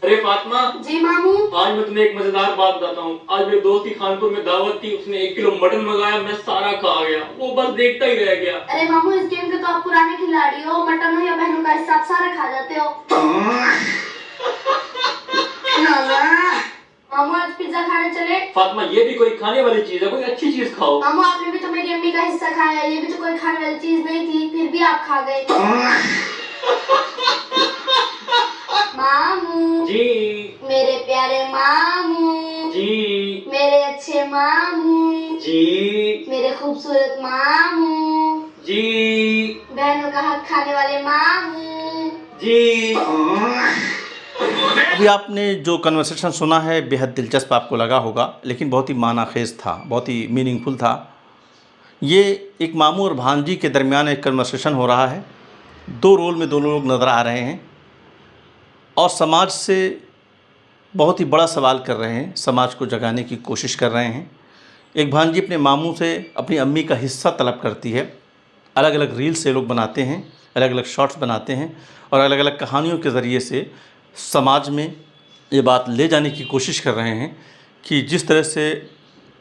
अरे फातिमा। जी मामू। आज मैं तुम्हें एक मजेदार बात बताता हूँ। आज मेरे दोस्त की खानपुर में दावत थी, उसने 1 किलो मटन मंगाया, मैं सारा खा गया, वो बस देखता ही रह गया। अरे मामू, इस गेम के तो आप पुराने खिलाड़ी हो, मटन हो या बहनों का हिस्सा आप सारा खा जाते हो। मामू आज पिज्जा खाने चले। फातिमा ये भी कोई खाने वाली चीज है, कोई अच्छी चीज खाओ। मामू आपने भी तो मेरी अम्मी का हिस्सा खाया, ये भी तो कोई खाने वाली चीज नहीं थी, फिर भी आप खा गए। मामू जी। मेरे प्यारे मामू जी। मेरे अच्छे मामू जी। मेरे खूबसूरत मामू जी। बहनों का हक खाने वाले मामू जी। अभी आपने जो कन्वर्सेशन सुना है बेहद दिलचस्प आपको लगा होगा, लेकिन बहुत ही मानाखेज था, बहुत ही मीनिंगफुल था। ये एक मामू और भांजी के दरमियान एक कन्वर्सेशन हो रहा है। दो रोल में दोनों लोग नज़र आ रहे हैं और समाज से बहुत ही बड़ा सवाल कर रहे हैं, समाज को जगाने की कोशिश कर रहे हैं। एक भांजी अपने मामू से अपनी अम्मी का हिस्सा तलब करती है। अलग अलग रील्स ये लोग बनाते हैं, अलग अलग शॉर्ट्स बनाते हैं और अलग अलग कहानियों के ज़रिए से समाज में ये बात ले जाने की कोशिश कर रहे हैं कि जिस तरह से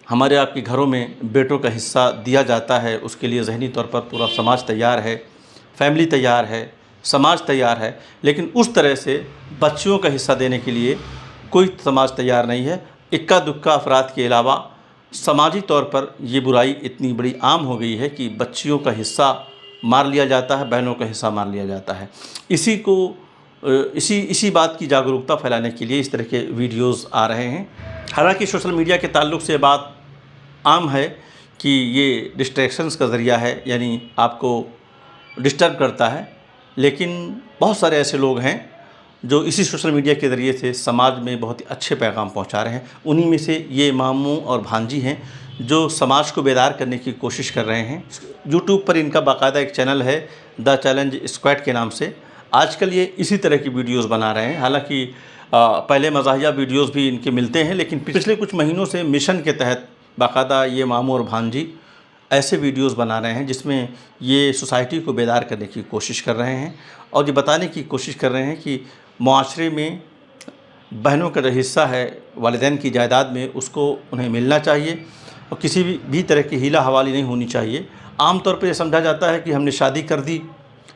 हमारे आपके घरों में बेटों का हिस्सा दिया जाता है, उसके लिए ज़हनी तौर पर पूरा समाज तैयार है, फैमिली तैयार है, समाज तैयार है, लेकिन उस तरह से बच्चियों का हिस्सा देने के लिए कोई समाज तैयार नहीं है। इक्का दुक्का अफराद के अलावा समाजी तौर पर ये बुराई इतनी बड़ी आम हो गई है कि बच्चियों का हिस्सा मार लिया जाता है, बहनों का हिस्सा मार लिया जाता है। इसी बात की जागरूकता फैलाने के लिए इस तरह के वीडियोज़ आ रहे हैं। हालांकि सोशल मीडिया के ताल्लुक़ से बात आम है कि ये डिस्ट्रैक्शंस का ज़रिया है, यानी आपको डिस्टर्ब करता है, लेकिन बहुत सारे ऐसे लोग हैं जो इसी सोशल मीडिया के ज़रिए से समाज में बहुत ही अच्छे पैगाम पहुंचा रहे हैं। उन्हीं में से ये मामू और भांजी हैं जो समाज को बेदार करने की कोशिश कर रहे हैं। यूट्यूब पर इनका बाकायदा एक चैनल है, द चैलेंज स्क्वाड के नाम से। आजकल ये इसी तरह की वीडियोस बना रहे हैं। हालांकि पहले मज़ाहिया वीडियोस भी इनके मिलते हैं, लेकिन पिछले कुछ महीनों से मिशन के तहत बाकायदा ये मामू और भांजी ऐसे वीडियोस बना रहे हैं जिसमें ये सोसाइटी को बेदार करने की कोशिश कर रहे हैं और ये बताने की कोशिश कर रहे हैं कि मुआशरे में बहनों का जो हिस्सा है वालिदैन की जायदाद में, उसको उन्हें मिलना चाहिए और किसी भी तरह की हीला हवाली नहीं होनी चाहिए। आम तौर पर यह समझा जाता है कि हमने शादी कर दी,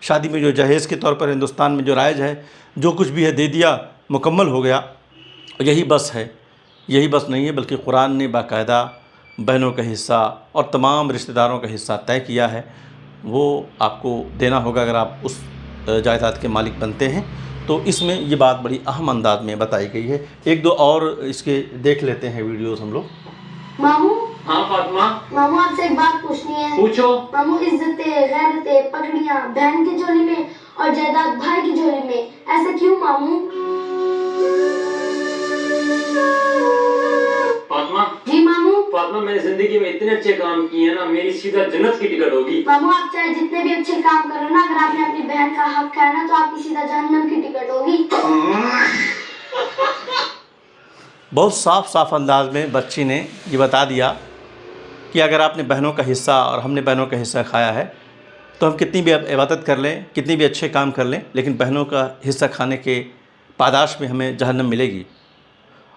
शादी में जो जहेज़ के तौर पर हिंदुस्तान में जो राइज है, जो कुछ भी है दे दिया, मुकम्मल हो गया, यही बस है। यही बस नहीं है, बल्कि कुरान ने बाकायदा बहनों का हिस्सा और तमाम रिश्तेदारों का हिस्सा तय किया है। वो आपको देना होगा अगर आप उस जायदाद के मालिक बनते हैं। तो इसमें ये बात बड़ी अहम अंदाज में बताई गई है। एक दो और इसके देख लेते हैं वीडियोस हम लोग। मामू। हाँ फातिमा। मामू आपसे एक बात पूछनी है। पूछो। मामू, इज्जतें, गैरतें, पगड़ियां बहन की झोली में और जायदाद भाई की झोली में, ऐसा क्यों मामू? फातिमा। जी मामू। फातिमा, मैंने जिंदगी में इतने अच्छे काम किए हैं ना, मेरी सीधा जन्नत की टिकट होगी। मामू, आप चाहे जितने भी अच्छे काम करो ना, अगर आपने अपनी बहन का हक खाया ना, तो आपकी सीधा जहन्नम की टिकट होगी। बहुत साफ अंदाज में बच्ची ने ये बता दिया कि अगर आपने बहनों का हिस्सा और हमने बहनों का हिस्सा खाया है तो हम कितनी भी इबादत कर लें, कितनी भी अच्छे काम कर लें, लेकिन बहनों का हिस्सा खाने के पादाश में हमें जहन्नम मिलेगी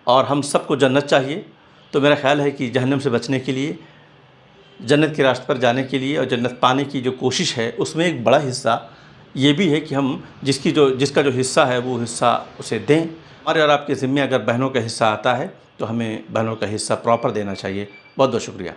और हम सबको जन्नत चाहिए। तो मेरा ख़्याल है कि जहन्नम से बचने के लिए, जन्नत के रास्ते पर जाने के लिए और जन्नत पाने की जो कोशिश है, उसमें एक बड़ा हिस्सा ये भी है कि हम जिसका जो हिस्सा है वो हिस्सा उसे दें। हमारे और आपके ज़िम्मे अगर बहनों का हिस्सा आता है तो हमें बहनों का हिस्सा प्रॉपर देना चाहिए। बहुत बहुत शुक्रिया।